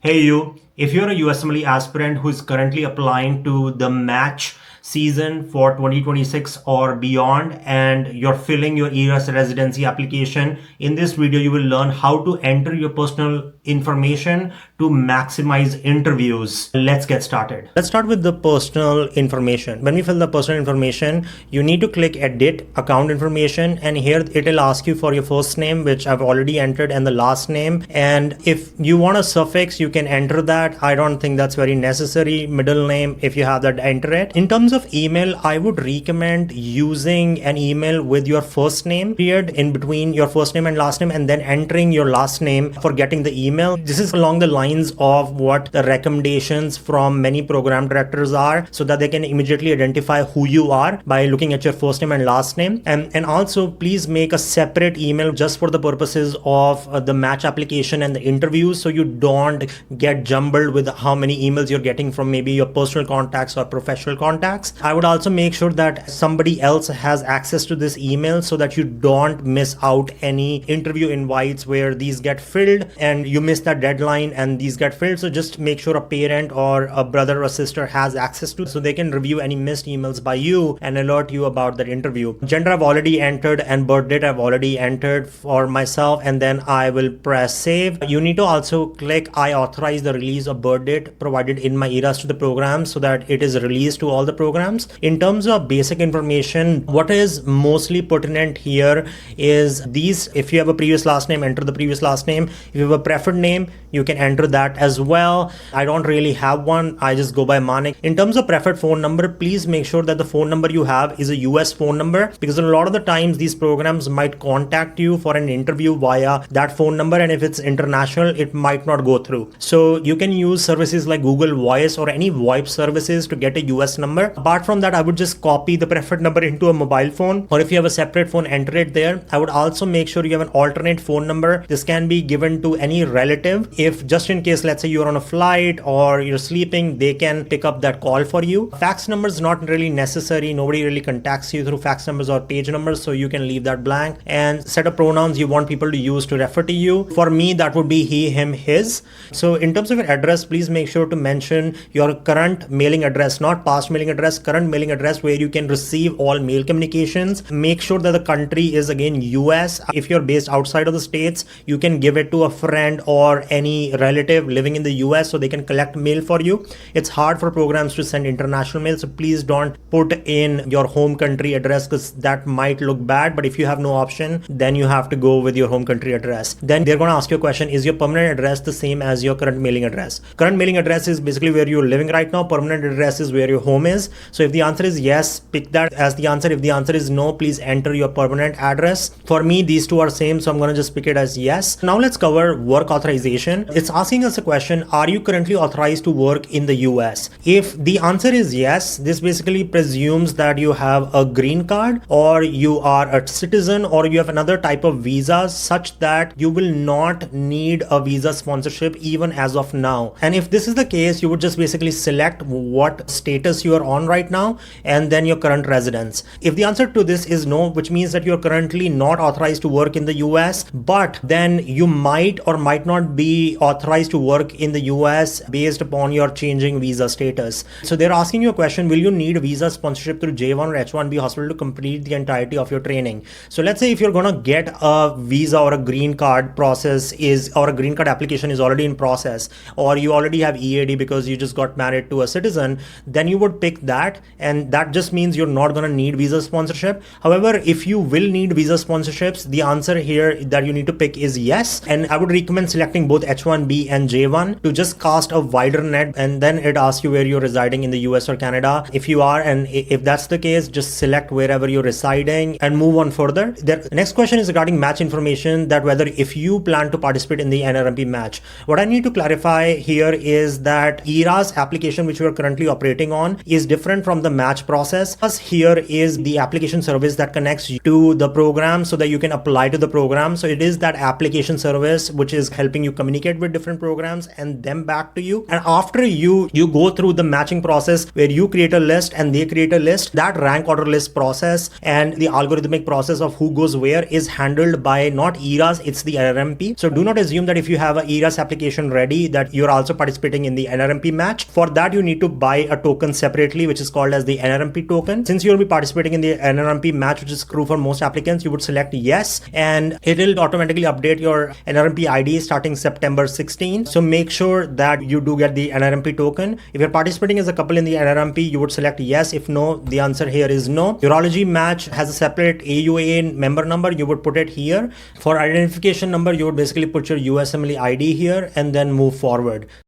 Hey you, if you're a USMLE aspirant who is currently applying to the match season for 2026 or beyond and you're filling your ERAS residency application, in this video you will learn how to enter your personal information to maximize interviews. Let's get started. Let's start with the personal information. When we fill the personal information, you need to click edit account information, and here it will ask you for your first name, which I've already entered, and the last name. And if you want a suffix, you can enter that. I don't think that's very necessary. Middle name, if you have that, enter it. In terms of email, I would recommend using an email with your first name period in between your first name and last name, and then entering your last name for getting the email. This is along the lines of what the recommendations from many program directors are, so that they can immediately identify who you are by looking at your first name and last name. And also please make a separate email just for the purposes of the match application and the interviews, so you don't get jumbled with how many emails you're getting from maybe your personal contacts or professional contacts. I would also make sure that somebody else has access to this email so that you don't miss out any interview invites where these get filled and you miss that deadline and these get filled. So just make sure a parent or a brother or sister has access to, so they can review any missed emails by you and alert you about that interview. Gender I've already entered, and birth date I've already entered for myself, and then I will press save. You need to also click I authorize the release of birth date provided in my ERAS to the program, so that it is released to all the programs. In terms of basic information, what is mostly pertinent here is these. If you have a previous last name, enter the previous last name. If you have a preferred name, you can enter that as well. I don't really have one. I just go by Manik. In terms of preferred phone number, please make sure that the phone number you have is a US phone number, because a lot of the times these programs might contact you for an interview via that phone number, and if it's international, it might not go through. So you can use services like Google Voice or any VoIP services to get a US number. Apart from that, I would just copy the preferred number into a mobile phone, or if you have a separate phone, enter it there. I would also make sure you have an alternate phone number. This can be given to any relative. If just in case, let's say you're on a flight or you're sleeping, they can pick up that call for you. Fax number is not really necessary. Nobody really contacts you through fax numbers or page numbers, so you can leave that blank. And set of pronouns you want people to use to refer to you. For me, that would be he, him, his. So in terms of your address, please make sure to mention your current mailing address, not past mailing address, current mailing address where you can receive all mail communications. Make sure that the country is again US. If you're based outside of the states, you can give it to a friend or any relative living in the US so they can collect mail for you. It's hard for programs to send international mail, so please don't put in your home country address, because that might look bad. But if you have no option, then you have to go with your home country address. Then they're going to ask you a question: is your permanent address the same as your current mailing address? Current mailing address is basically where you're living right now. Permanent address is where your home is. So if the answer is yes, pick that as the answer. If the answer is no, please enter your permanent address. For me, these two are same, so I'm going to just pick it as yes. Now let's cover work authorization. It's asking us a question: are you currently authorized to work in the US? If the answer is yes, this basically presumes that you have a green card, or you are a citizen, or you have another type of visa such that you will not need a visa sponsorship even as of now. And if this is the case, you would just basically select what status you are on right now and then your current residence. If the answer to this is no, which means that you're currently not authorized to work in the US, but then you might or might not be authorized to work in the US based upon your changing visa status. So they're asking you a question: will you need visa sponsorship through J1 or H1B hospital to complete the entirety of your training? So let's say if you're gonna get a visa or a green card process or a green card application is already in process, or you already have EAD because you just got married to a citizen, then you would pick that, and that just means you're not gonna need visa sponsorship. However, if you will need visa sponsorships, the answer here that you need to pick is yes. And I would recommend selecting both H1B and J1 to just cast a wider net, and then it asks you where you're residing in the US or Canada. If you are, and if that's the case, just select wherever you're residing and move on further. The next question is regarding match information, that whether if you plan to participate in the NRMP match. What I need to clarify here is that ERAS application which we are currently operating on is different different from the match process. Plus here is the application service that connects you to the program so that you can apply to the program. So it is that application service which is helping you communicate with different programs and them back to you. And after you go through the matching process where you create a list and they create a list, that rank order list process and the algorithmic process of who goes where is handled by not ERAS, it's the NRMP. So do not assume that if you have a ERAS application ready that you're also participating in the NRMP match. For that, you need to buy a token separately, which is called as the NRMP token. Since you'll be participating in the NRMP match, which is true for most applicants, you would select yes, and it will automatically update your NRMP ID starting September 16. So make sure that you do get the NRMP token. If you're participating as a couple in the NRMP, you would select yes. If no, the answer here is no. Urology match has a separate AUA member number. You would put it here. For identification number, you would basically put your USMLE ID here and then move forward.